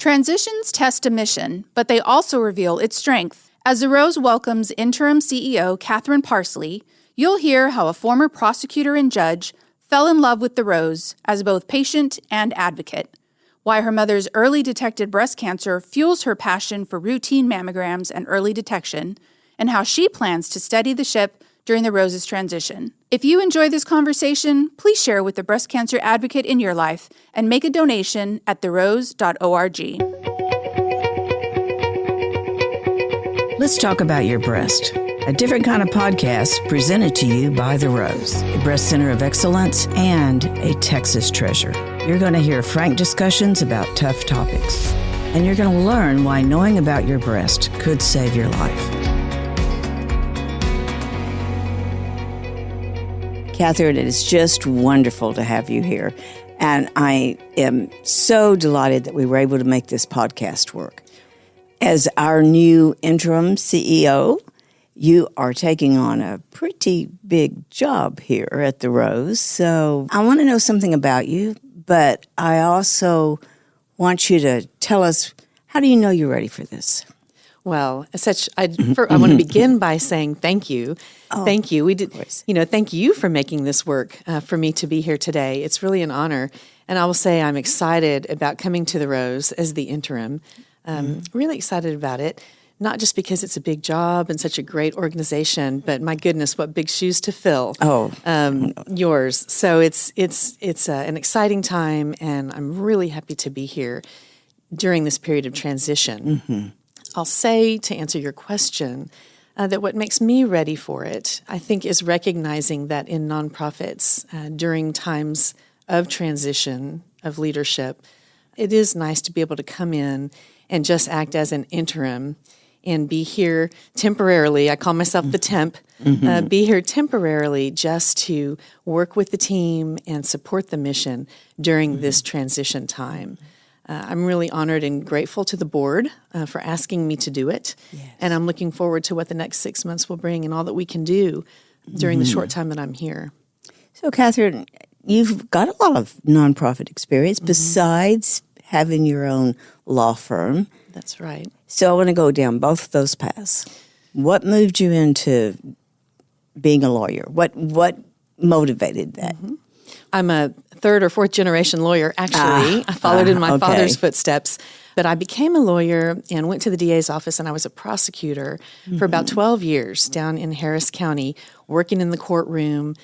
Transitions test a mission, but they also reveal its strength. As The Rose welcomes Interim CEO Katherine Parsley, you'll hear how a former prosecutor and judge fell in love with The Rose as both patient and advocate, why her mother's early detected breast cancer fuels her passion for routine mammograms and early detection, and how she plans to steady the ship during The Rose's transition. If you enjoy this conversation, please share with the breast cancer advocate in your life and make a donation at therose.org. Let's talk about your breast. A different kind of podcast presented to you by The Rose, a breast center of excellence and a Texas treasure. You're going to hear frank discussions about tough topics, and you're going to learn why knowing about your breast could save your life. Katherine, it is just wonderful to have you here, and I am so delighted that we were able to make this podcast work. As our new interim CEO, you are taking on a pretty big job here at The Rose, so I want to know something about you, but I also want you to tell us, how do you know you're ready for this? Well, I want to begin by saying thank you. Oh, thank you. Thank you for making this work for me to be here today. It's really an honor. And I will say I'm excited about coming to The Rose as the interim. Really excited about it, not just because it's a big job and such a great organization, but my goodness, what big shoes to fill. Yours. So it's an exciting time, and I'm really happy to be here during this period of transition. Mm-hmm. I'll say, to answer your question, that what makes me ready for it, I think, is recognizing that in nonprofits, during times of transition, of leadership, it is nice to be able to come in and just act as an interim and be here temporarily. I call myself the temp. Mm-hmm. Be here temporarily just to work with the team and support the mission during this transition time. I'm really honored and grateful to the board for asking me to do it. Yes. And I'm looking forward to what the next 6 months will bring and all that we can do during the short time that I'm here. So, Katherine, you've got a lot of nonprofit experience besides having your own law firm. That's right. So I want to go down both of those paths. What moved you into being a lawyer? What motivated that? Mm-hmm. I'm a third or fourth generation lawyer, actually. I followed in my father's footsteps. But I became a lawyer and went to the DA's office, and I was a prosecutor for about 12 years down in Harris County, working in the courtroom,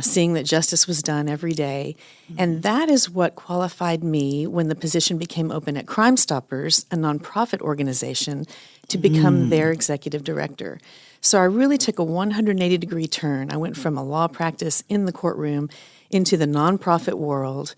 seeing that justice was done every day. And that is what qualified me when the position became open at Crime Stoppers, a nonprofit organization, to become their executive director. So I really took a 180-degree turn. I went from a law practice in the courtroom into the nonprofit world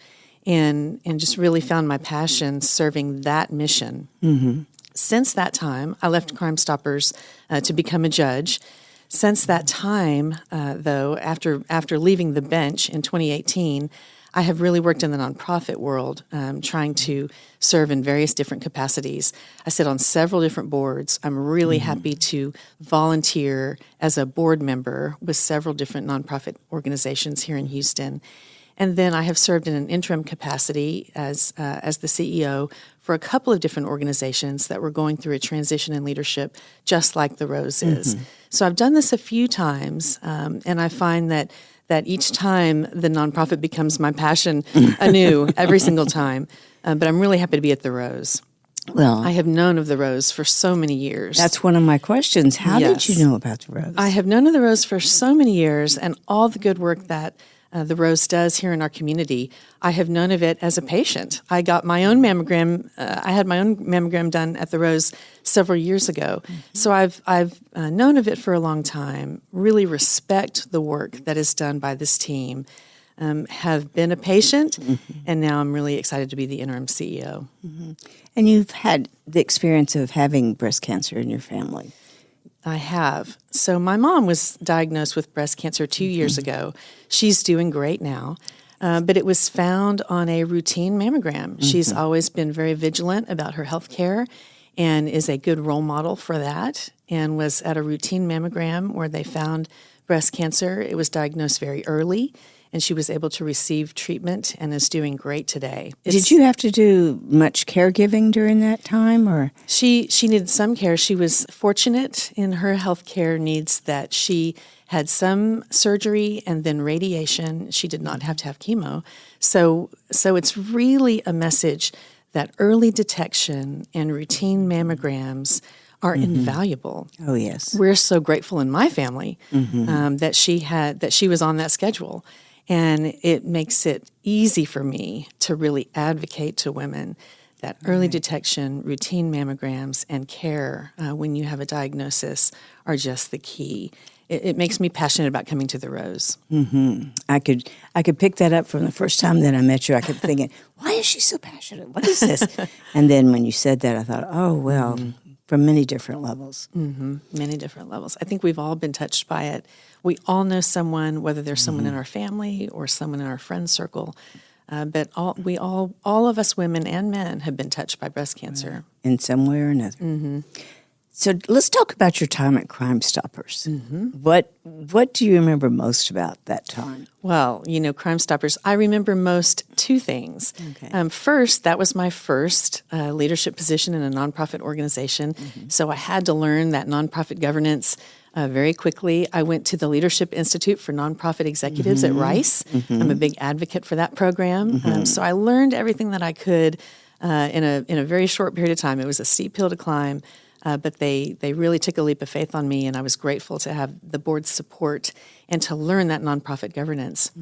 and just really found my passion serving that mission. Mm-hmm. Since that time, I left Crime Stoppers to become a judge. Since that time, though, after leaving the bench in 2018, I have really worked in the nonprofit world, trying to serve in various different capacities. I sit on several different boards. I'm really happy to volunteer as a board member with several different nonprofit organizations here in Houston. And then I have served in an interim capacity as the CEO for a couple of different organizations that were going through a transition in leadership, just like The Rose is. So I've done this a few times, and I find that each time the nonprofit becomes my passion anew every single time. But I'm really happy to be at The Rose. Well, I have known of The Rose for so many years. That's one of my questions. How did you know about The Rose? I have known of The Rose for so many years, and all the good work that The Rose does here in our community. I have known of it as a patient. I got my own mammogram. I had my own mammogram done at The Rose several years ago. So I've known of it for a long time. Really respect the work that is done by this team. Have been a patient, and now I'm really excited to be the interim CEO. And you've had the experience of having breast cancer in your family. I have. So my mom was diagnosed with breast cancer 2 years ago. She's doing great now, but it was found on a routine mammogram. She's always been very vigilant about her health care and is a good role model for that, and was at a routine mammogram where they found breast cancer. It was diagnosed very early, and she was able to receive treatment and is doing great today. Did you have to do much caregiving during that time, or? She needed some care. She was fortunate in her health care needs that she had some surgery and then radiation. She did not have to have chemo. So it's really a message that early detection and routine mammograms are invaluable. Oh, yes. We're so grateful in my family that she was on that schedule. And it makes it easy for me to really advocate to women that early detection, routine mammograms, and care when you have a diagnosis are just the key. It makes me passionate about coming to the Rose. Mm-hmm. I could pick that up from the first time that I met you. I kept thinking, why is she so passionate? What is this? And then when you said that, I thought, oh, well, from many different levels. Mm-hmm. Many different levels. I think we've all been touched by it. We all know someone, whether there's someone in our family or someone in our friend circle, but all of us women and men have been touched by breast cancer. In some way or another. Mm-hmm. So let's talk about your time at Crime Stoppers. Mm-hmm. What do you remember most about that time? Well, Crime Stoppers, I remember most two things. Okay. First, that was my first leadership position in a nonprofit organization, so I had to learn that nonprofit governance very quickly. I went to the Leadership Institute for Nonprofit Executives at Rice. I'm a big advocate for that program, so I learned everything that I could in a very short period of time. It was a steep hill to climb. But they really took a leap of faith on me, and I was grateful to have the board's support and to learn that nonprofit governance.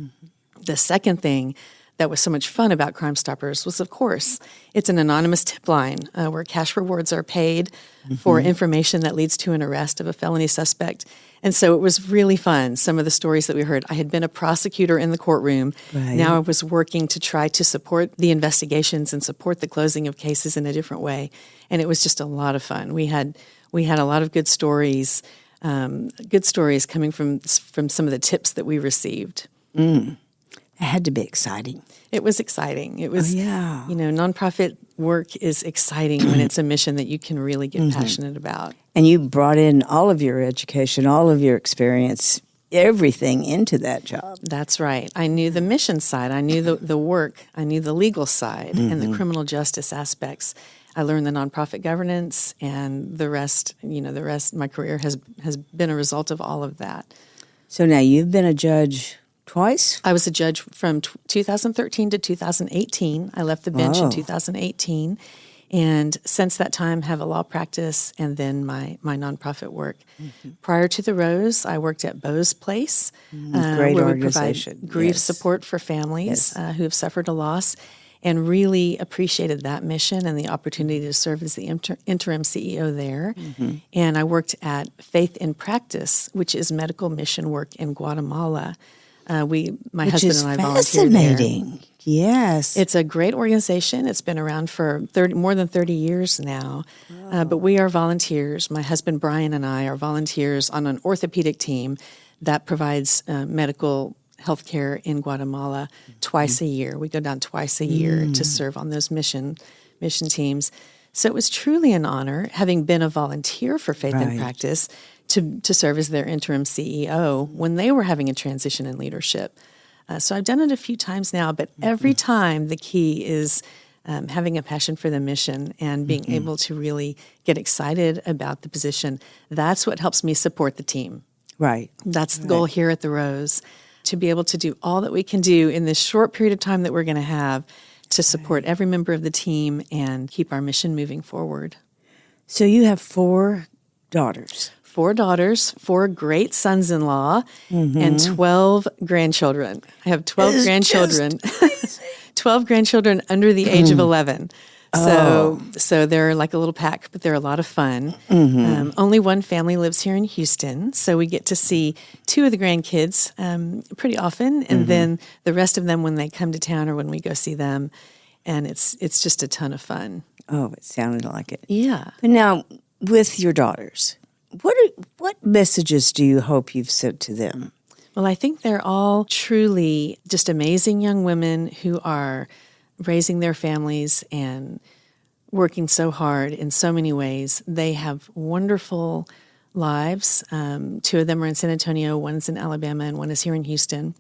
The second thing that was so much fun about Crime Stoppers was, of course, it's an anonymous tip line where cash rewards are paid for information that leads to an arrest of a felony suspect. And so it was really fun, some of the stories that we heard. I had been a prosecutor in the courtroom. Right. Now I was working to try to support the investigations and support the closing of cases in a different way. And it was just a lot of fun. We had a lot of good stories coming from some of the tips that we received. It had to be exciting. It was exciting. It was, nonprofit work is exciting when it's a mission that you can really get passionate about. And you brought in all of your education, all of your experience, everything into that job. That's right. I knew the mission side. I knew the work. I knew the legal side and the criminal justice aspects. I learned the nonprofit governance, and the rest, my career has been a result of all of that. So now you've been a judge twice? I was a judge from 2013 to 2018. I left the bench in 2018. And since that time, have a law practice and then my nonprofit work. Prior to the Rose, I worked at Bo's Place, great where organization. we provide grief support for families who have suffered a loss, and really appreciated that mission and the opportunity to serve as the interim CEO there. And I worked at Faith in Practice, which is medical mission work in Guatemala. My husband and I volunteered there. Fascinating. Yes. It's a great organization. It's been around for more than 30 years now. But we are volunteers. My husband Brian and I are volunteers on an orthopedic team that provides medical health care in Guatemala twice a year. We go down twice a year to serve on those mission teams. So it was truly an honor, having been a volunteer for Faith in Practice, to serve as their interim CEO when they were having a transition in leadership. So I've done it a few times now, but every time the key is having a passion for the mission and being able to really get excited about the position. That's what helps me support the team. Right. That's the goal here at the Rose, to be able to do all that we can do in this short period of time that we're going to have to support every member of the team and keep our mission moving forward. So you have 4 daughters. 4 daughters, 4 great sons-in-law, and 12 grandchildren. I have 12 grandchildren, 12 grandchildren under the age of 11. So they're like a little pack, but they're a lot of fun. Only one family lives here in Houston, so we get to see 2 of the grandkids pretty often, and then the rest of them when they come to town or when we go see them, and it's just a ton of fun. Oh, it sounded like it. Yeah. But now, with your daughters, what messages do you hope you've sent to them? Well, I think they're all truly just amazing young women who are raising their families and working so hard in so many ways. They have wonderful lives. 2 of them are in San Antonio, one's in Alabama, and one is here in Houston.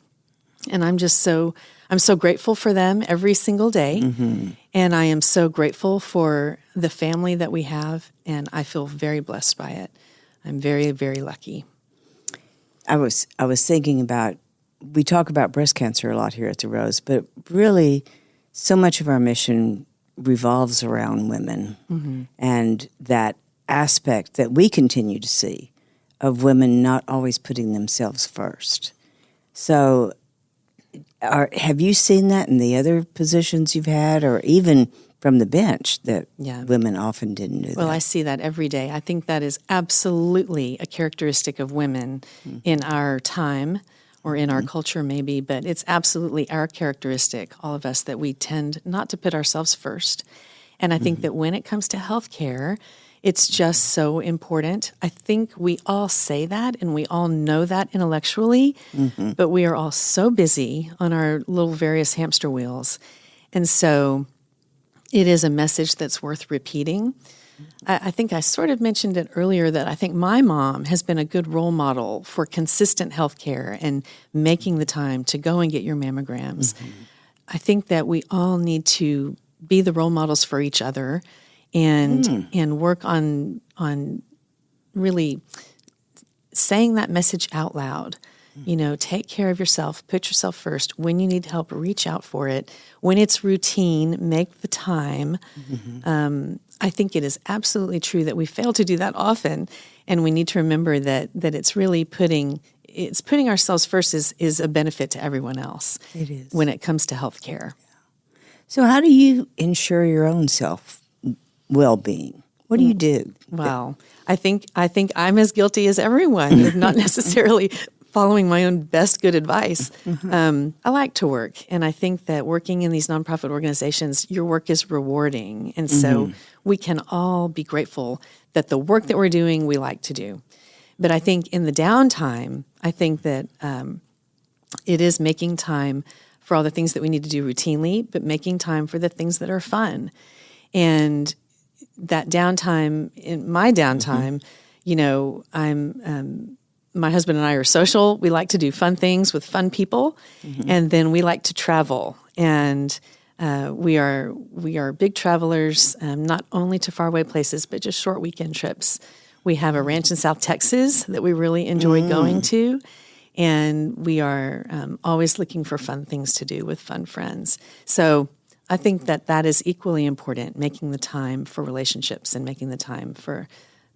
And I'm so grateful for them every single day. And I am so grateful for the family that we have, and I feel very blessed by it. I'm very, very lucky. I was thinking about, we talk about breast cancer a lot here at the Rose, but really so much of our mission revolves around women and that aspect that we continue to see of women not always putting themselves first. So have you seen that in the other positions you've had, or even from the bench, that women often didn't do that? Well, I see that every day. I think that is absolutely a characteristic of women in our time, or in our culture maybe, but it's absolutely our characteristic, all of us, that we tend not to put ourselves first. And I think that when it comes to healthcare, it's just so important. I think we all say that and we all know that intellectually, but we are all so busy on our little various hamster wheels. And so it is a message that's worth repeating. I think I sort of mentioned it earlier that I think my mom has been a good role model for consistent health care and making the time to go and get your mammograms. I think that we all need to be the role models for each other and work on really saying that message out loud. You know, take care of yourself, put yourself first. When you need help, reach out for it. When it's routine, make the time. I think it is absolutely true that we fail to do that often, and we need to remember that it's really putting ourselves first is a benefit to everyone else. It is. When it comes to health care. So how do you ensure your own well-being? What do you do? Well, I think I'm as guilty as everyone of not necessarily following my own best good advice. I like to work, and I think that working in these nonprofit organizations, your work is rewarding, and so we can all be grateful that the work that we're doing, we like to do. But I think in the downtime, I think that it is making time for all the things that we need to do routinely, but making time for the things that are fun. And that downtime, in my downtime, you know, my husband and I are social. We like to do fun things with fun people, and then we like to travel. And we are big travelers, not only to faraway places, but just short weekend trips. We have a ranch in South Texas that we really enjoy going to, and we are always looking for fun things to do with fun friends. So I think that is equally important, making the time for relationships and making the time for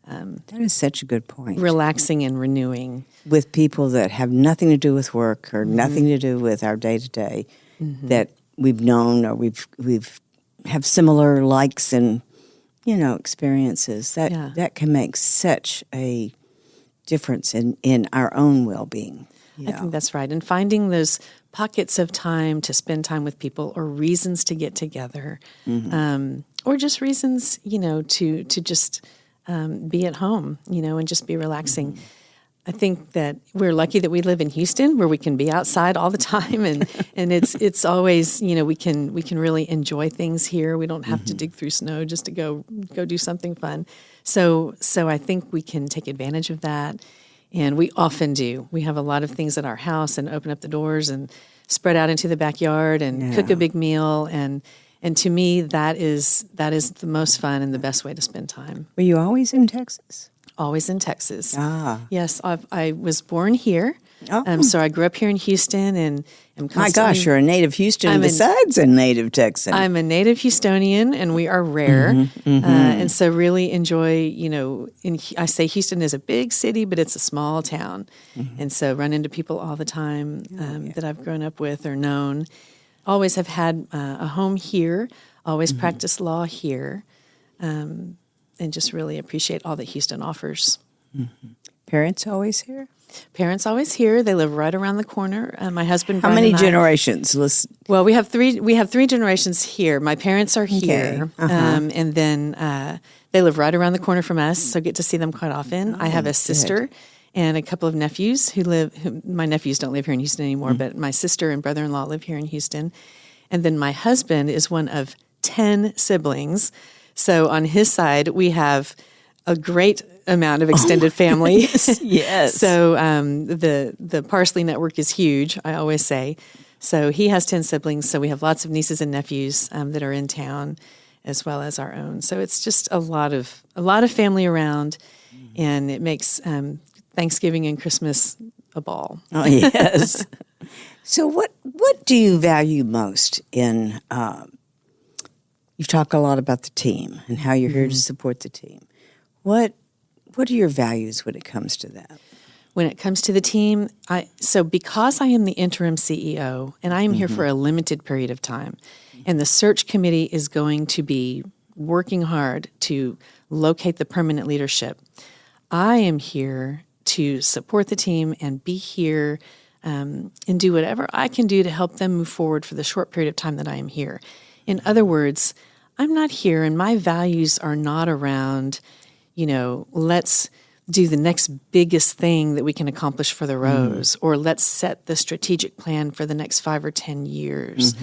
that is such a good point. Relaxing and renewing. With people that have nothing to do with work or nothing to do with our day-to-day, that we've known or we've have similar likes and, you know, experiences. That can make such a difference in our own well-being. I think that's right. And finding those pockets of time to spend time with people, or reasons to get together, or just reasons, you know, to just be at home, you know, and just be relaxing. I think that we're lucky that we live in Houston, where we can be outside all the time, and it's always, you know, we can really enjoy things here. We don't have to dig through snow just to go do something fun. So I think we can take advantage of that, and we often do. We have a lot of things at our house, and open up the doors and spread out into the backyard and cook a big meal, and to me, that is the most fun and the best way to spend time. Were you always in Texas? Always in Texas. Ah. Yes, I was born here. So I grew up here in Houston, and am constantly... My gosh, you're a native Houston besides a native Texan. I'm a native Houstonian, and we are rare. And so really enjoy, you know, I say Houston is a big city, but it's a small town. And so run into people all the time that I've grown up with or known. Always have had a home here, always practiced law here, and just really appreciate all that Houston offers. Parents always here? Parents always here. They live right around the corner. My husband, Brian, How many and generations? Well, we have three generations here. My parents are here, and then they live right around the corner from us, so get to see them quite often. I have a sister and a couple of nephews my nephews don't live here in Houston anymore, but my sister and brother-in-law live here in Houston. And then my husband is one of 10 siblings. So on his side, we have a great amount of extended family. Yes. So the Parsley network is huge, I always say. So he has 10 siblings, so we have lots of nieces and nephews that are in town, as well as our own. So it's just a lot of family around, and it makes Thanksgiving and Christmas a ball. Oh, yes. So what do you value most in, you talk a lot about the team and how you're here to support the team. What are your values when it comes to that? When it comes to the team, because I am the interim CEO and I am here for a limited period of time, and the search committee is going to be working hard to locate the permanent leadership, I am here to support the team and be here and do whatever I can do to help them move forward for the short period of time that I am here. In other words, I'm not here, and my values are not around, let's do the next biggest thing that we can accomplish for the Rose, or let's set the strategic plan for the next 5 or 10 years.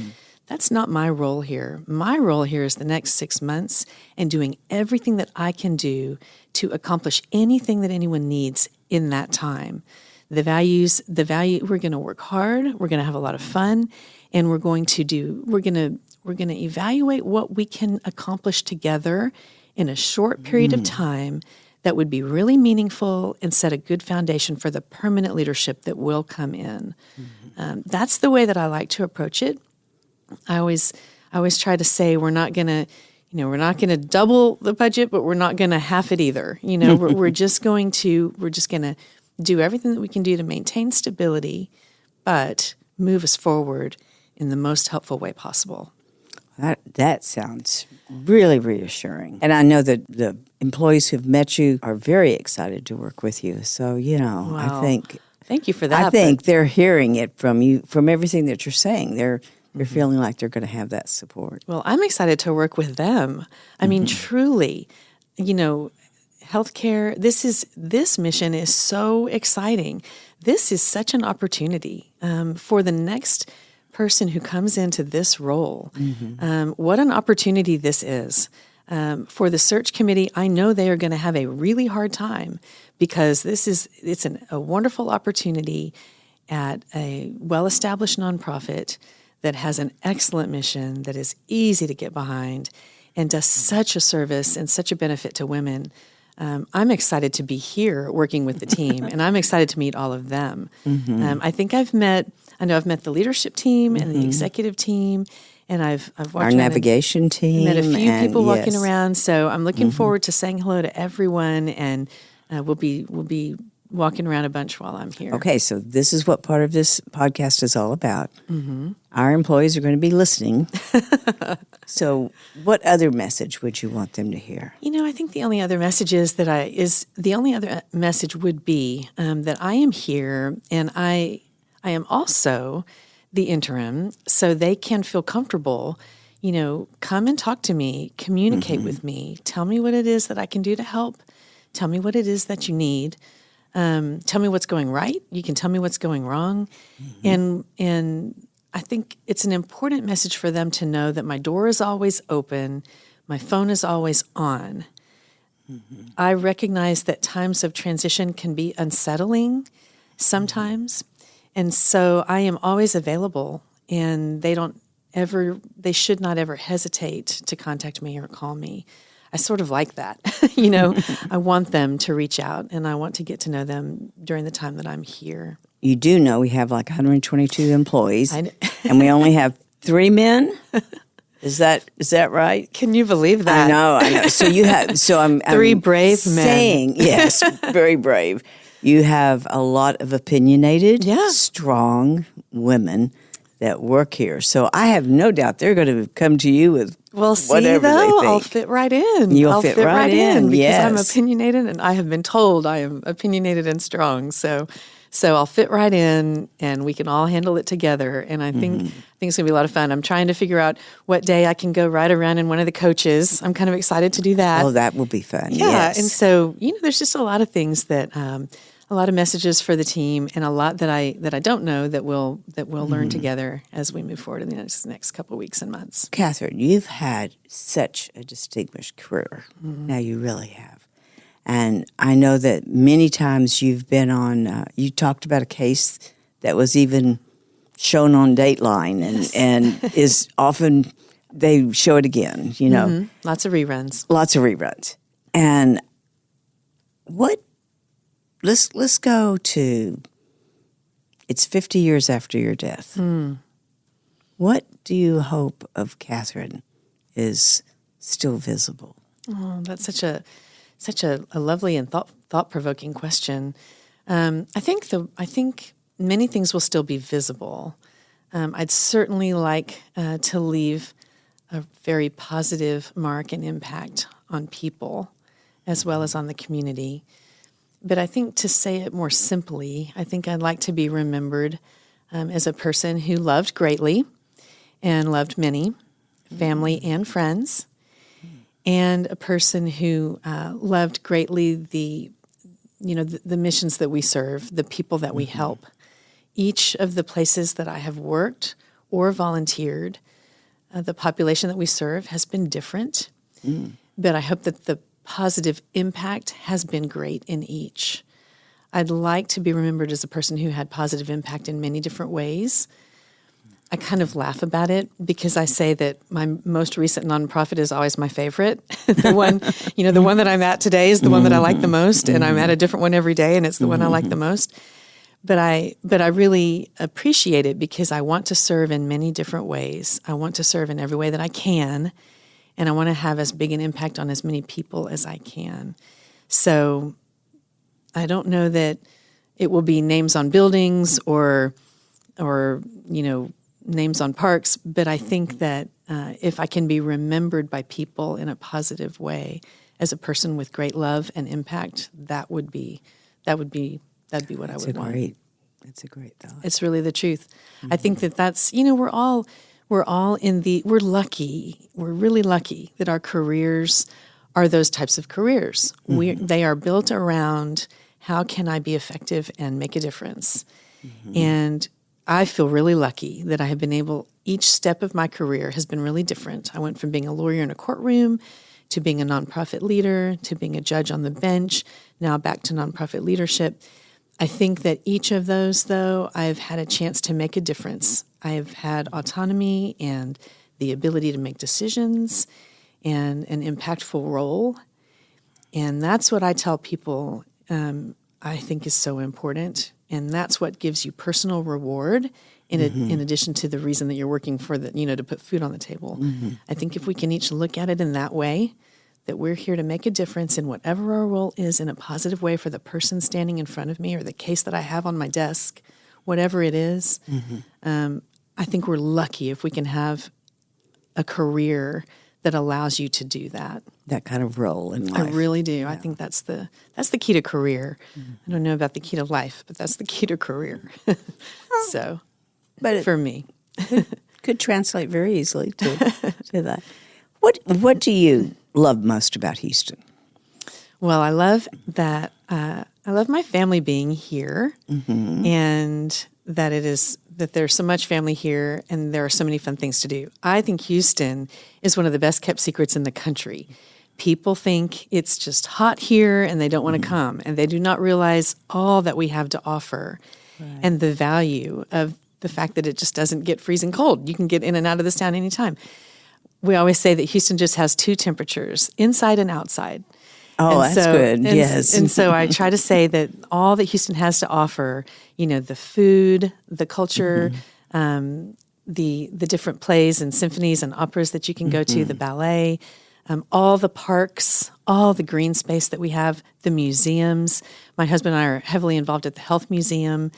That's not my role here. My role here is the next 6 months and doing everything that I can do to accomplish anything that anyone needs in that time. We're going to work hard, we're going to have a lot of fun, and we're going to evaluate what we can accomplish together in a short period of time that would be really meaningful and set a good foundation for the permanent leadership that will come in. That's the way that I like to approach it. I always try to say we're not going to double the budget, but we're not going to half it either. We're just going to do everything that we can do to maintain stability, but move us forward in the most helpful way possible. That sounds really reassuring. And I know that the employees who've met you are very excited to work with you. So, I think... Thank you for that. I think they're hearing it from you, from everything that you're saying. They're feeling like they're going to have that support. Well, I'm excited to work with them. I mean, truly, healthcare, this mission is so exciting. This is such an opportunity for the next person who comes into this role. What an opportunity this is. For the search committee, I know they are going to have a really hard time because it's a wonderful opportunity at a well-established nonprofit that has an excellent mission, that is easy to get behind, and does such a service and such a benefit to women. I'm excited to be here working with the team, and I'm excited to meet all of them. I think I've met the leadership team and the executive team, and I've watched our navigation team. Met a few people walking around, so I'm looking forward to saying hello to everyone, and we'll be walking around a bunch while I'm here. Okay, so this is what part of this podcast is all about. Our employees are going to be listening. So what other message would you want them to hear? I think the only other message would be that I am here, and I am also the interim, so they can feel comfortable. Come and talk to me, communicate with me, tell me what it is that I can do to help, tell me what it is that you need. Tell me what's going right. You can tell me what's going wrong. And I think it's an important message for them to know that my door is always open. My phone is always on. I recognize that times of transition can be unsettling sometimes. And so I am always available, and they should not ever hesitate to contact me or call me. I sort of like that. I want them to reach out, and I want to get to know them during the time that I'm here. You do know we have like 122 employees, and we only have 3 men. Is that right? Can you believe that? I know. So I'm 3 brave saying, men. Yes, very brave. You have a lot of opinionated, strong women that work here. So I have no doubt they're going to come to you with whatever they think. I'll fit right in. You'll fit right in because yes. I'm opinionated, and I have been told I am opinionated and strong. So I'll fit right in, and we can all handle it together. And I think it's going to be a lot of fun. I'm trying to figure out what day I can go ride around in one of the coaches. I'm kind of excited to do that. Oh, that will be fun. Yeah, yes. And so there's just a lot of things that. A lot of messages for the team, and a lot that I don't know that we'll learn together as we move forward in the next couple of weeks and months. Katherine, you've had such a distinguished career. Now you really have. And I know that many times you've been on, you talked about a case that was even shown on Dateline and is often, they show it again, you know. Mm-hmm. Lots of reruns. Lots of reruns. And let's go to, it's 50 years after your death. What do you hope of Katherine is still visible? Oh, that's such a lovely and thought-provoking question. I think many things will still be visible. I'd certainly like to leave a very positive mark and impact on people as well as on the community. But I think to say it more simply, I think I'd like to be remembered as a person who loved greatly and loved many, family and friends, and a person who loved greatly the missions that we serve, the people that we help. Each of the places that I have worked or volunteered, the population that we serve has been different, but I hope that the positive impact has been great in each. I'd like to be remembered as a person who had positive impact in many different ways. I kind of laugh about it because I say that my most recent nonprofit is always my favorite. The one that I'm at today is the one that I like the most, and I'm at a different one every day, and it's the one I like the most. But I really appreciate it because I want to serve in many different ways. I want to serve in every way that I can, and I want to have as big an impact on as many people as I can. So I don't know that it will be names on buildings or names on parks, but I think that if I can be remembered by people in a positive way as a person with great love and impact, that'd be what I would want. That's a great thought. It's really the truth. I think that's we're lucky. We're really lucky that our careers are those types of careers. They are built around how can I be effective and make a difference. And I feel really lucky that I have been able, each step of my career has been really different. I went from being a lawyer in a courtroom to being a nonprofit leader to being a judge on the bench, now back to nonprofit leadership. I think that each of those, though, I've had a chance to make a difference. I've had autonomy and the ability to make decisions and an impactful role. And that's what I tell people I think is so important. And that's what gives you personal reward in addition to the reason that you're working for to put food on the table. I think if we can each look at it in that way, that we're here to make a difference in whatever our role is in a positive way for the person standing in front of me or the case that I have on my desk, whatever it is, I think we're lucky if we can have a career that allows you to do that. That kind of role in life. I really do. Yeah. I think that's the key to career. I don't know about the key to life, but that's the key to career. But for me, could translate very easily to that. What do you love most about Houston? Well, I love that. I love my family being here, and that there's so much family here, and there are so many fun things to do. I think Houston is one of the best kept secrets in the country. People think it's just hot here, and they don't want to come, and they do not realize all that we have to offer, and the value of the fact that it just doesn't get freezing cold. You can get in and out of this town anytime. We always say that Houston just has two temperatures, inside and outside. Oh, that's good. Yes. And so I try to say that all that Houston has to offer, the food, the culture, the different plays and symphonies and operas that you can go to, the ballet, all the parks, all the green space that we have, the museums. My husband and I are heavily involved at the Health Museum.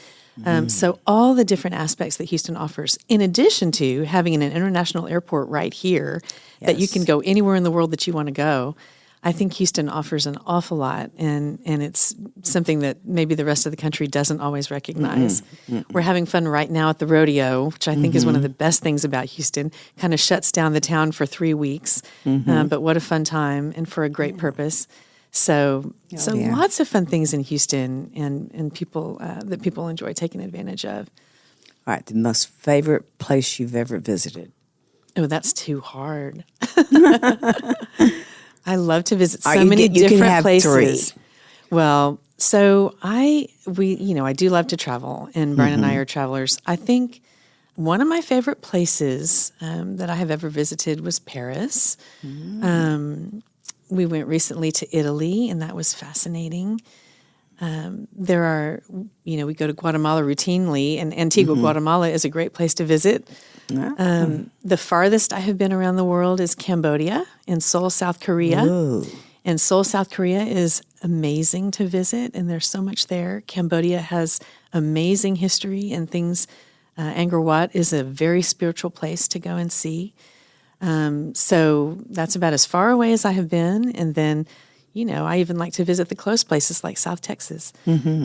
So all the different aspects that Houston offers, in addition to having an international airport right here that you can go anywhere in the world that you want to go, I think Houston offers an awful lot, and it's something that maybe the rest of the country doesn't always recognize. We're having fun right now at the rodeo, which I think is one of the best things about Houston. Kind of shuts down the town for 3 weeks, but what a fun time and for a great purpose. So lots of fun things in Houston and people that people enjoy taking advantage of. All right, the most favorite place you've ever visited? Oh, that's too hard. I love to visit Or so you many can different have places. 3. Well, so I do love to travel, and Brian and I are travelers. I think one of my favorite places that I have ever visited was Paris. We went recently to Italy, and that was fascinating. We go to Guatemala routinely, and Antigua, Guatemala is a great place to visit. The farthest I have been around the world is Cambodia and Seoul, South Korea. Ooh. And Seoul, South Korea is amazing to visit, and there's so much there. Cambodia has amazing history and things. Angkor Wat is a very spiritual place to go and see. So that's about as far away as I have been. And then, I even like to visit the close places like South Texas.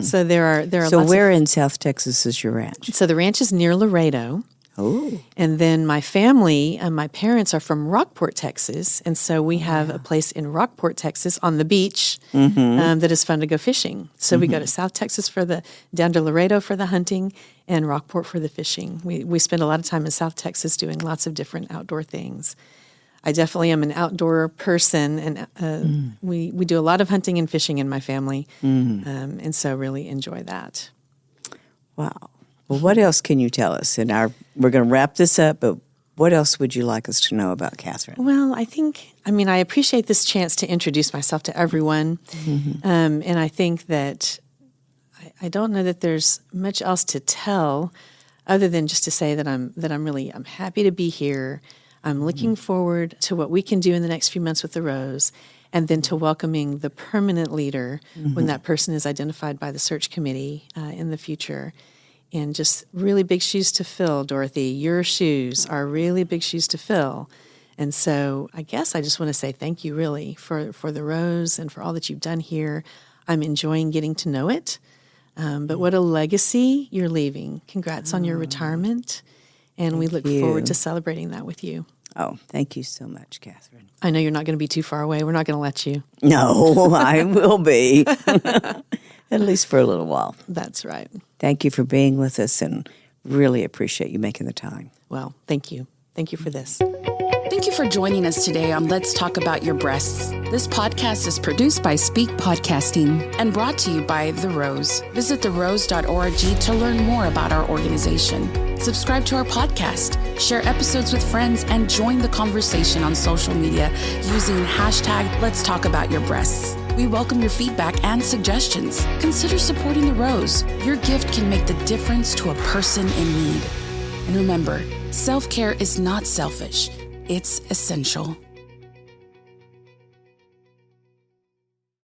So there are. So where in South Texas is your ranch? So the ranch is near Laredo. Oh. And then my family and my parents are from Rockport, Texas. And so we have a place in Rockport, Texas on the beach that is fun to go fishing. So we go to South Texas down to Laredo for the hunting and Rockport for the fishing. We spend a lot of time in South Texas doing lots of different outdoor things. I definitely am an outdoor person, and we do a lot of hunting and fishing in my family. And so really enjoy that. Wow. Well, what else can you tell us? We're going to wrap this up, but what else would you like us to know about Katherine? Well, I appreciate this chance to introduce myself to everyone. And I think that I don't know that there's much else to tell other than just to say that I'm happy to be here. I'm looking forward to what we can do in the next few months with the Rose, and then to welcoming the permanent leader when that person is identified by the search committee in the future. And just really big shoes to fill, Dorothy. Your shoes are really big shoes to fill. And so I guess I just want to say thank you really for the Rose and for all that you've done here. I'm enjoying getting to know it. But what a legacy you're leaving. Congrats on your retirement. And we look forward to celebrating that with you. Oh, thank you so much, Katherine. I know you're not going to be too far away. We're not going to let you. No, I will be. At least for a little while. That's right. Thank you for being with us, and really appreciate you making the time. Well, thank you. Thank you for this. Thank you for joining us today on Let's Talk About Your Breasts. This podcast is produced by Speak Podcasting and brought to you by The Rose. Visit therose.org to learn more about our organization. Subscribe to our podcast, share episodes with friends, and join the conversation on social media using hashtag Let's Talk About Your Breasts. We welcome your feedback and suggestions. Consider supporting The Rose. Your gift can make the difference to a person in need. And remember, self-care is not selfish. It's essential.